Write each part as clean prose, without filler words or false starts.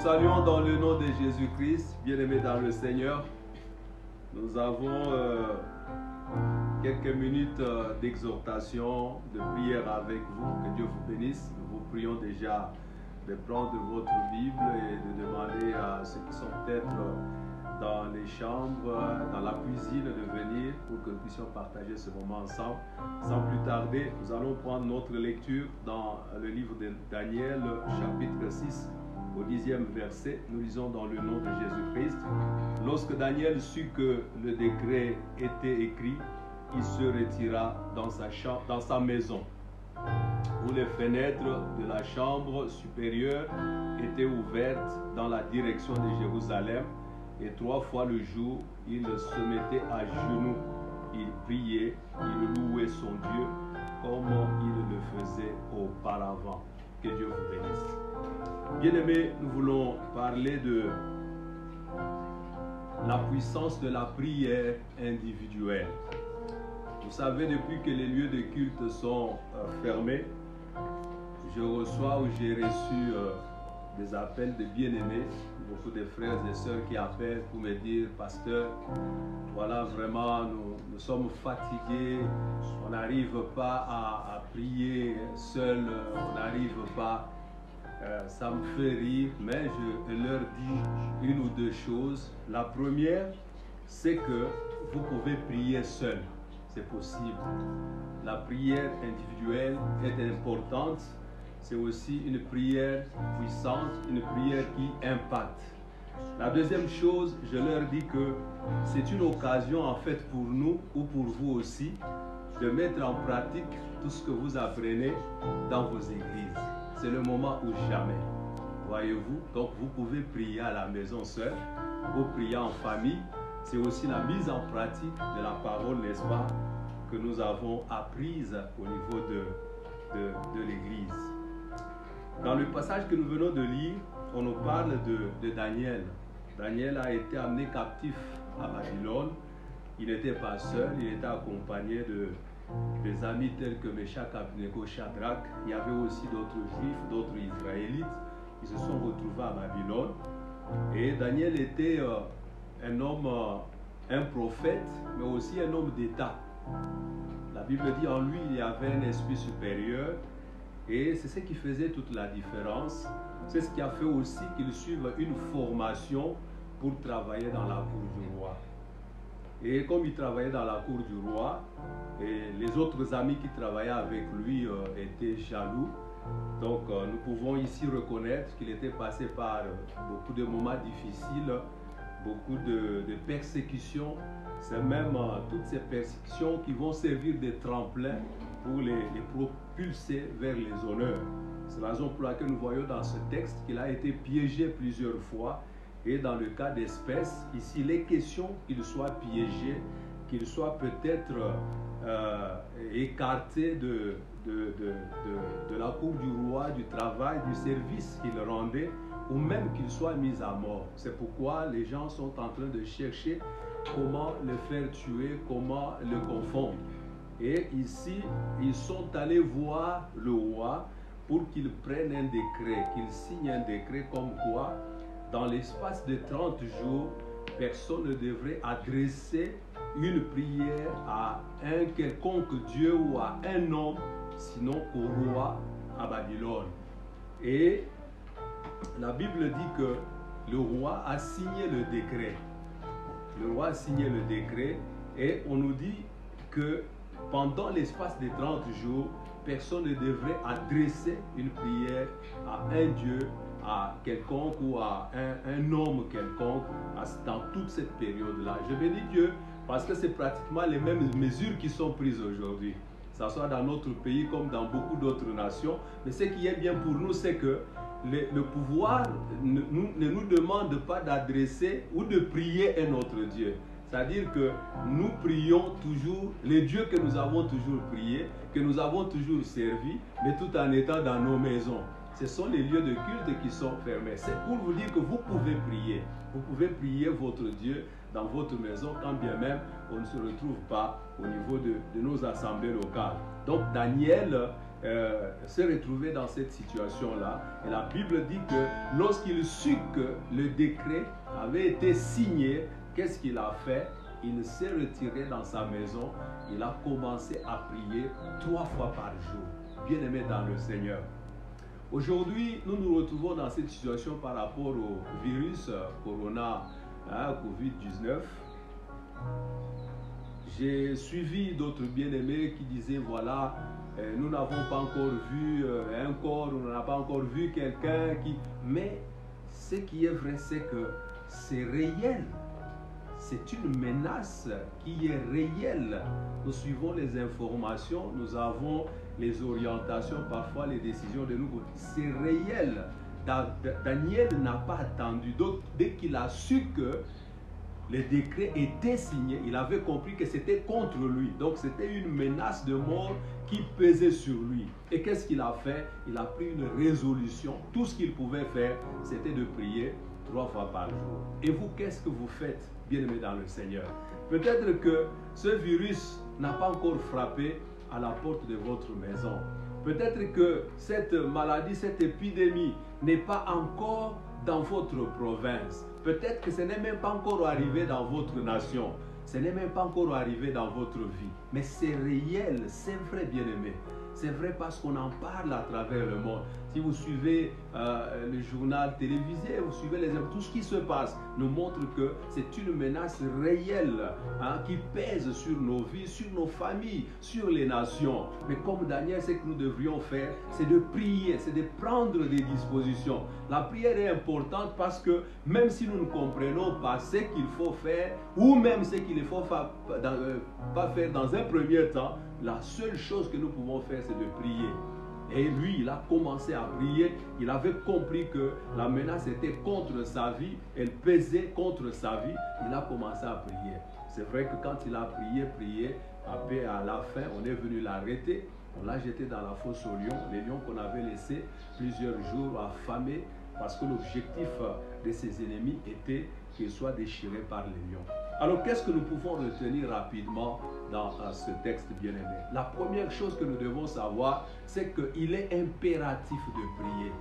saluons dans le nom de Jésus-Christ, bien-aimés dans le Seigneur. Nous avons quelques minutes d'exhortation, de prière avec vous. Que Dieu vous bénisse. Nous vous prions déjà de prendre votre Bible et de demander à ceux qui sont peut-être dans les chambres, dans la cuisine, de venir pour que nous puissions partager ce moment ensemble. Sans plus tarder, nous allons prendre notre lecture dans le livre de Daniel, chapitre 6, au 10e verset. Nous lisons dans le nom de Jésus-Christ. Lorsque Daniel sut que le décret était écrit, il se retira dans sa chambre, dans sa maison, où les fenêtres de la chambre supérieure étaient ouvertes dans la direction de Jérusalem. Et 3 fois le jour, il se mettait à genoux, il priait, il louait son Dieu comme il le faisait auparavant. Que Dieu vous bénisse. Bien-aimés, nous voulons parler de la puissance de la prière individuelle. Vous savez, depuis que les lieux de culte sont fermés, je reçois ou j'ai reçu des appels de bien-aimés, beaucoup de frères et sœurs qui appellent pour me dire: pasteur, voilà, vraiment, nous sommes fatigués, on n'arrive pas à prier seul, on n'arrive pas, ça me fait rire, mais je leur dis une ou deux choses. La première, c'est que vous pouvez prier seul, c'est possible. La prière individuelle est importante. C'est aussi une prière puissante, une prière qui impacte. La deuxième chose, je leur dis que c'est une occasion en fait pour nous ou pour vous aussi de mettre en pratique tout ce que vous apprenez dans vos églises. C'est le moment ou jamais. Voyez-vous, donc vous pouvez prier à la maison seul, vous priez en famille. C'est aussi la mise en pratique de la parole, n'est-ce pas, que nous avons apprise au niveau de l'Église. Dans le passage que nous venons de lire, on nous parle de Daniel. Daniel a été amené captif à Babylone. Il n'était pas seul, il était accompagné des amis tels que Meshach, Abednego, Shadrach. Il y avait aussi d'autres juifs, d'autres israélites qui se sont retrouvés à Babylone. Et Daniel était un homme, un prophète, mais aussi un homme d'État. La Bible dit en lui, il y avait un esprit supérieur. Et c'est ce qui faisait toute la différence. C'est ce qui a fait aussi qu'il suive une formation pour travailler dans la cour du roi. Et comme il travaillait dans la cour du roi, et les autres amis qui travaillaient avec lui étaient jaloux. Donc nous pouvons ici reconnaître qu'il était passé par beaucoup de moments difficiles, beaucoup de persécutions. C'est même toutes ces persécutions qui vont servir de tremplin pour les propulser vers les honneurs. C'est la raison pour laquelle nous voyons dans ce texte qu'il a été piégé plusieurs fois. Et dans le cas d'espèce, ici, il est question qu'il soit piégé, qu'il soit peut-être écarté de la cour du roi, du travail, du service qu'il rendait, ou même qu'il soit mis à mort. C'est pourquoi les gens sont en train de chercher comment le faire tuer, comment le confondre. Et ici, ils sont allés voir le roi pour qu'il prenne un décret, qu'il signe un décret comme quoi, dans l'espace de 30 jours, personne ne devrait adresser une prière à un quelconque Dieu ou à un homme, sinon au roi à Babylone. Et la Bible dit que le roi a signé le décret. Le roi a signé le décret et on nous dit que pendant l'espace de 30 jours, personne ne devrait adresser une prière à un Dieu, à quelconque ou à un homme quelconque dans toute cette période-là. Je bénis Dieu parce que c'est pratiquement les mêmes mesures qui sont prises aujourd'hui. Que ce soit dans notre pays comme dans beaucoup d'autres nations. Mais ce qui est bien pour nous, c'est que le pouvoir ne nous demande pas d'adresser ou de prier un autre Dieu. C'est-à-dire que nous prions toujours les dieux que nous avons toujours priés, que nous avons toujours servis, mais tout en étant dans nos maisons. Ce sont les lieux de culte qui sont fermés. C'est pour vous dire que vous pouvez prier. Vous pouvez prier votre Dieu dans votre maison, quand bien même on ne se retrouve pas au niveau de nos assemblées locales. Donc Daniel s'est retrouvé dans cette situation-là. Et la Bible dit que lorsqu'il sut que le décret avait été signé, qu'est-ce qu'il a fait? Il s'est retiré dans sa maison. Il a commencé à prier 3 fois par jour. Bien-aimé dans le Seigneur. Aujourd'hui, nous nous retrouvons dans cette situation par rapport au virus Corona, Covid-19. J'ai suivi d'autres bien-aimés qui disaient, voilà, nous n'avons pas encore vu un corps, on n'a pas encore vu quelqu'un qui... Mais ce qui est vrai, c'est que c'est réel. C'est une menace qui est réelle. Nous suivons les informations, nous avons les orientations, parfois les décisions de nous. C'est réel. Daniel n'a pas attendu. Donc, dès qu'il a su que le décret était signé, il avait compris que c'était contre lui. Donc, c'était une menace de mort qui pesait sur lui. Et qu'est-ce qu'il a fait? Il a pris une résolution. Tout ce qu'il pouvait faire, c'était de prier 3 fois par jour. Et vous, qu'est-ce que vous faites, bien-aimés dans le Seigneur? Peut-être que ce virus n'a pas encore frappé à la porte de votre maison. Peut-être que cette maladie, cette épidémie n'est pas encore dans votre province. Peut-être que ce n'est même pas encore arrivé dans votre nation. Ce n'est même pas encore arrivé dans votre vie. Mais c'est réel, c'est vrai, bien-aimé. C'est vrai parce qu'on en parle à travers le monde. Si vous suivez le journal télévisé, vous suivez tout ce qui se passe nous montre que c'est une menace réelle qui pèse sur nos vies, sur nos familles, sur les nations. Mais comme Daniel, ce que nous devrions faire, c'est de prier, c'est de prendre des dispositions. La prière est importante parce que même si nous ne comprenons pas ce qu'il faut faire, ou même ce qu'il ne faut pas faire dans un premier temps, la seule chose que nous pouvons faire, c'est de prier. Et lui, il a commencé à prier. Il avait compris que la menace était contre sa vie. Elle pesait contre sa vie. Il a commencé à prier. C'est vrai que quand il a prié, à la fin, on est venu l'arrêter. On l'a jeté dans la fosse aux lions. Les lions qu'on avait laissés plusieurs jours affamés parce que l'objectif de ses ennemis était qu'ils soient déchirés par les lions. Alors, qu'est-ce que nous pouvons retenir rapidement dans ce texte bien-aimé? La première chose que nous devons savoir, c'est qu'il est impératif de prier.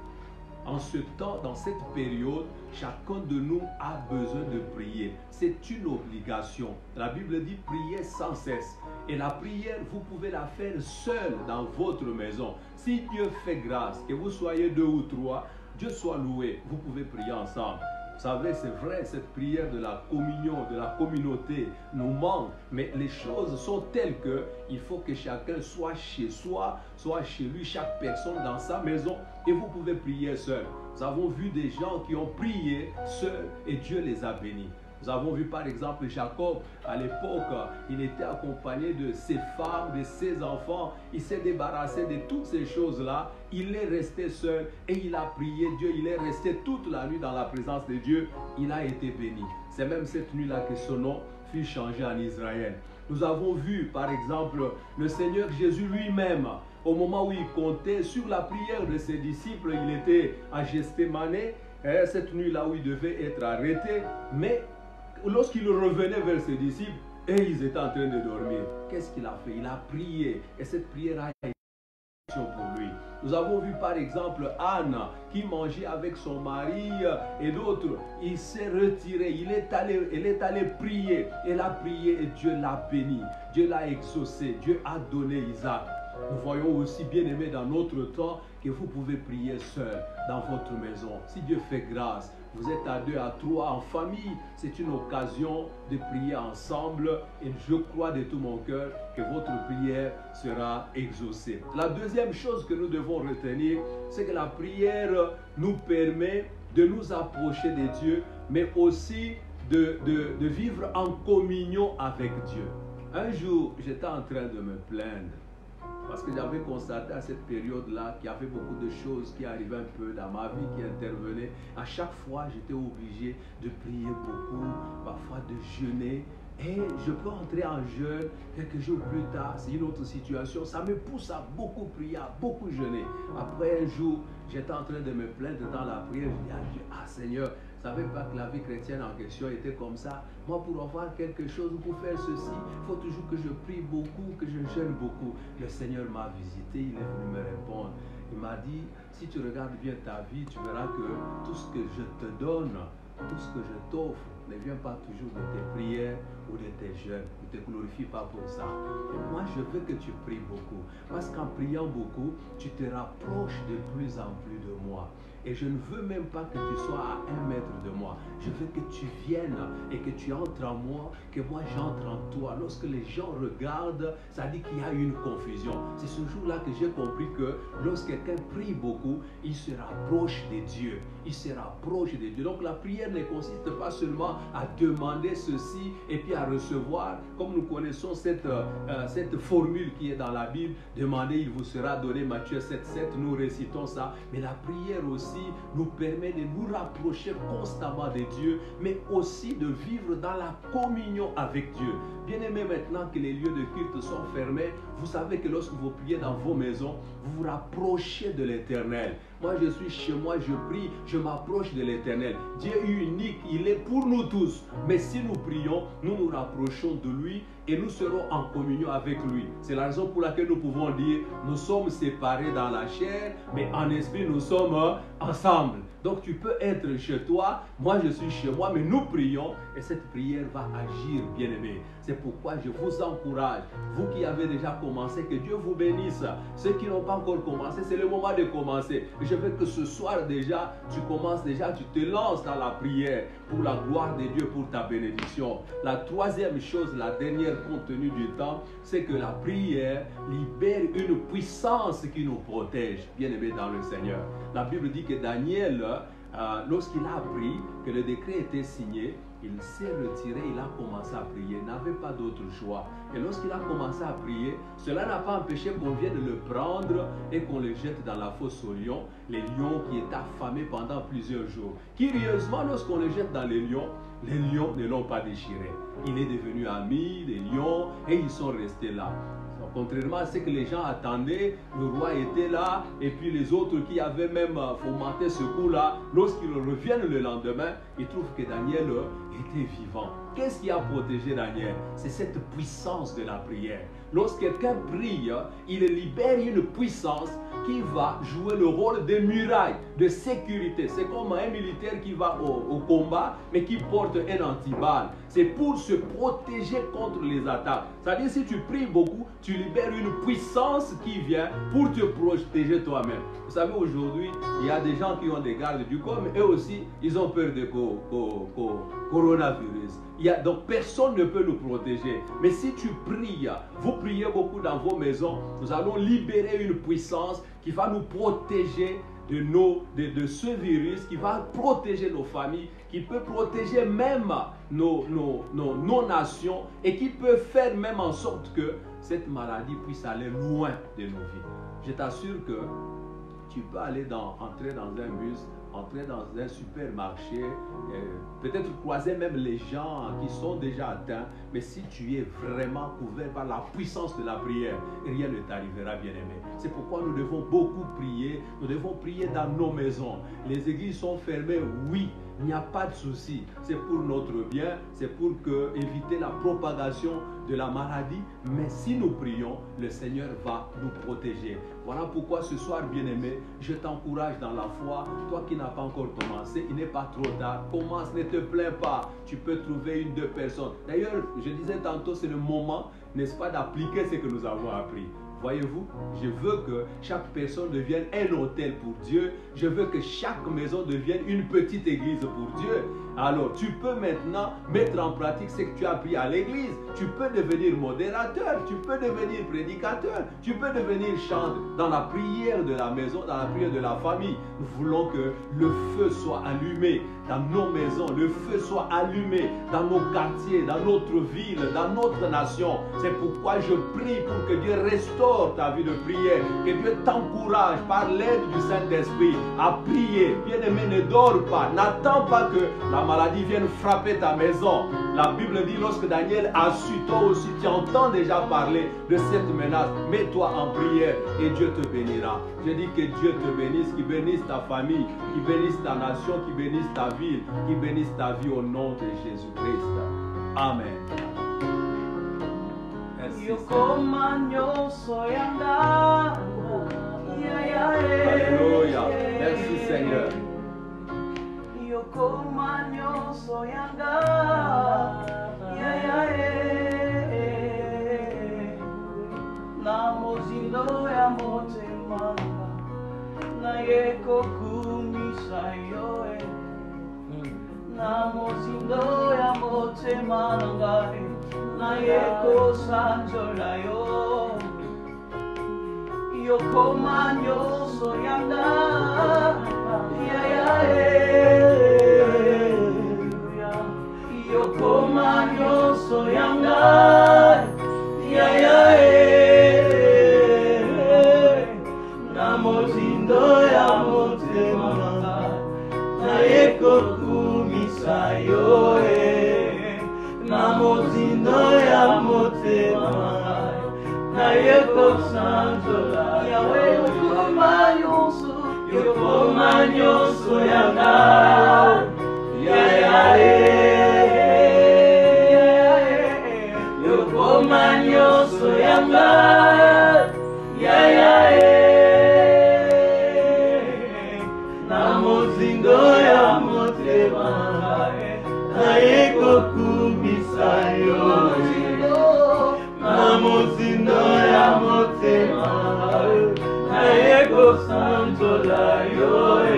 En ce temps, dans cette période, chacun de nous a besoin de prier. C'est une obligation. La Bible dit prier sans cesse. Et la prière, vous pouvez la faire seule dans votre maison. Si Dieu fait grâce, que vous soyez 2 ou 3, Dieu soit loué, vous pouvez prier ensemble. Vous savez, c'est vrai, cette prière de la communion, de la communauté nous manque. Mais les choses sont telles qu'il faut que chacun soit chez soi, soit chez lui, chaque personne dans sa maison. Et vous pouvez prier seul. Nous avons vu des gens qui ont prié seuls et Dieu les a bénis. Nous avons vu par exemple Jacob, à l'époque, il était accompagné de ses femmes, de ses enfants. Il s'est débarrassé de toutes ces choses-là. Il est resté seul et il a prié Dieu. Il est resté toute la nuit dans la présence de Dieu. Il a été béni. C'est même cette nuit-là que son nom fut changé en Israël. Nous avons vu par exemple le Seigneur Jésus lui-même. Au moment où il comptait sur la prière de ses disciples, il était à Gethsémane, cette nuit-là où il devait être arrêté. Mais lorsqu'il revenait vers ses disciples, et ils étaient en train de dormir, qu'est-ce qu'il a fait? Il a prié. Et cette prière a été pour lui. Nous avons vu par exemple Anne qui mangeait avec son mari et d'autres. Il s'est retiré, elle est allée prier. Elle a prié et Dieu l'a béni. Dieu l'a exaucé. Dieu a donné Isaac. Nous voyons aussi, bien aimé, dans notre temps, que vous pouvez prier seul dans votre maison. Si Dieu fait grâce, vous êtes à 2, à 3 en famille, c'est une occasion de prier ensemble et je crois de tout mon cœur que votre prière sera exaucée. La deuxième chose que nous devons retenir, c'est que la prière nous permet de nous approcher de Dieu, mais aussi de vivre en communion avec Dieu. Un jour, j'étais en train de me plaindre. Parce que j'avais constaté à cette période-là qu'il y avait beaucoup de choses qui arrivaient un peu dans ma vie, qui intervenaient. À chaque fois, j'étais obligé de prier beaucoup, parfois de jeûner. Et je peux entrer en jeûne quelques jours plus tard, c'est une autre situation. Ça me pousse à beaucoup prier, à beaucoup jeûner. Après un jour, j'étais en train de me plaindre dans la prière. Je dis à Dieu, ah Seigneur, ne savaient pas que la vie chrétienne en question était comme ça. Moi, pour avoir quelque chose, pour faire ceci, il faut toujours que je prie beaucoup, que je jeûne beaucoup. Le Seigneur m'a visité, il est venu me répondre. Il m'a dit, si tu regardes bien ta vie, tu verras que tout ce que je te donne, tout ce que je t'offre, ne vient pas toujours de tes prières ou de tes jeûnes. Ne te glorifie pas pour ça. Et moi, je veux que tu pries beaucoup. Parce qu'en priant beaucoup, tu te rapproches de plus en plus de moi. Et je ne veux même pas que tu sois à 1 mètre de moi. Je veux que tu viennes et que tu entres en moi, que moi j'entre en toi. Lorsque les gens regardent, ça dit qu'il y a une confusion. C'est ce jour-là que j'ai compris que lorsque quelqu'un prie beaucoup, il se rapproche de Dieu. Il se rapproche de Dieu. Donc la prière ne consiste pas seulement à demander ceci et puis à recevoir. Comme nous connaissons cette formule qui est dans la Bible, demandez, il vous sera donné, Matthieu 7,7, nous récitons ça. Mais la prière aussi nous permet de nous rapprocher constamment de Dieu, mais aussi de vivre dans la communion avec Dieu. Bien-aimés, maintenant que les lieux de culte sont fermés, vous savez que lorsque vous priez dans vos maisons, vous vous rapprochez de l'Éternel. Moi, je suis chez moi, je prie, je m'approche de l'Éternel. Dieu est unique, il est pour nous tous. Mais si nous prions, nous nous rapprochons de lui et nous serons en communion avec lui. C'est la raison pour laquelle nous pouvons dire, nous sommes séparés dans la chair, mais en esprit, nous sommes ensemble. Donc tu peux être chez toi, moi je suis chez moi, mais nous prions et cette prière va agir, bien-aimés. C'est pourquoi je vous encourage, vous qui avez déjà commencé, que Dieu vous bénisse. Ceux qui n'ont pas encore commencé, c'est le moment de commencer. Je veux que ce soir déjà, tu commences déjà, tu te lances dans la prière pour la gloire de Dieu, pour ta bénédiction. La troisième chose, la dernière compte tenu du temps, c'est que la prière libère une puissance qui nous protège, bien-aimés dans le Seigneur. La Bible dit que Daniel, lorsqu'il a appris que le décret était signé, il s'est retiré, il a commencé à prier, il n'avait pas d'autre choix. Et lorsqu'il a commencé à prier, cela n'a pas empêché qu'on vienne le prendre et qu'on le jette dans la fosse aux lions, les lions qui étaient affamés pendant plusieurs jours. Curieusement, lorsqu'on le jette dans les lions ne l'ont pas déchiré. Il est devenu ami des lions et ils sont restés là. Contrairement à ce que les gens attendaient, le roi était là et puis les autres qui avaient même fomenté ce coup-là, lorsqu'ils reviennent le lendemain, ils trouvent que Daniel était vivant. Qu'est-ce qui a protégé Daniel? C'est cette puissance de la prière. Lorsque quelqu'un prie, il libère une puissance qui va jouer le rôle de muraille, de sécurité. C'est comme un militaire qui va au combat, mais qui porte un antiballe. C'est pour se protéger contre les attaques. C'est-à-dire, si tu pries beaucoup, tu libères une puissance qui vient pour te protéger toi-même. Vous savez, aujourd'hui, il y a des gens qui ont des gardes du corps, mais eux aussi, ils ont peur de coronavirus. Donc, personne ne peut nous protéger. Mais si tu pries, vous priez beaucoup dans vos maisons, nous allons libérer une puissance qui va nous protéger de ce virus, qui va protéger nos familles, qui peut protéger même nos nations et qui peut faire même en sorte que cette maladie puisse aller loin de nos vies. Je t'assure que tu peux entrer dans un bus, entrer dans un supermarché, peut-être croiser même les gens qui sont déjà atteints, mais si tu es vraiment couvert par la puissance de la prière, rien ne t'arrivera, bien-aimé. C'est pourquoi nous devons beaucoup prier, nous devons prier dans nos maisons. Les églises sont fermées, oui, il n'y a pas de souci. C'est pour notre bien, c'est pour éviter la propagation de la maladie. Mais si nous prions, le Seigneur va nous protéger. Voilà pourquoi ce soir, bien-aimé, je t'encourage dans la foi. Toi qui n'as pas encore commencé, il n'est pas trop tard. Commence, ne te plains pas. Tu peux trouver 1, 2 personnes. D'ailleurs, je disais tantôt, c'est le moment, n'est-ce pas, d'appliquer ce que nous avons appris. Voyez-vous, je veux que chaque personne devienne un hôtel pour Dieu. Je veux que chaque maison devienne une petite église pour Dieu. Alors, tu peux maintenant mettre en pratique ce que tu as appris à l'église. Tu peux devenir modérateur, tu peux devenir prédicateur, tu peux devenir chanteur dans la prière de la maison, dans la prière de la famille. Nous voulons que le feu soit allumé dans nos maisons, le feu soit allumé dans nos quartiers, dans notre ville, dans notre nation. C'est pourquoi je prie pour que Dieu restaure restaure ta vie de prière, que Dieu t'encourage par l'aide du Saint-Esprit à prier. Bien-aimé, ne dors pas, n'attends pas que la maladie vienne frapper ta maison. La Bible dit, lorsque Daniel a su, toi aussi tu entends déjà parler de cette menace. Mets-toi en prière et Dieu te bénira. Je dis que Dieu te bénisse, qu'il bénisse ta famille, qu'il bénisse ta nation, qu'il bénisse ta ville, qu'il bénisse ta vie au nom de Jésus-Christ. Amen. Merci. Alléluia. Merci Seigneur. Santo la yo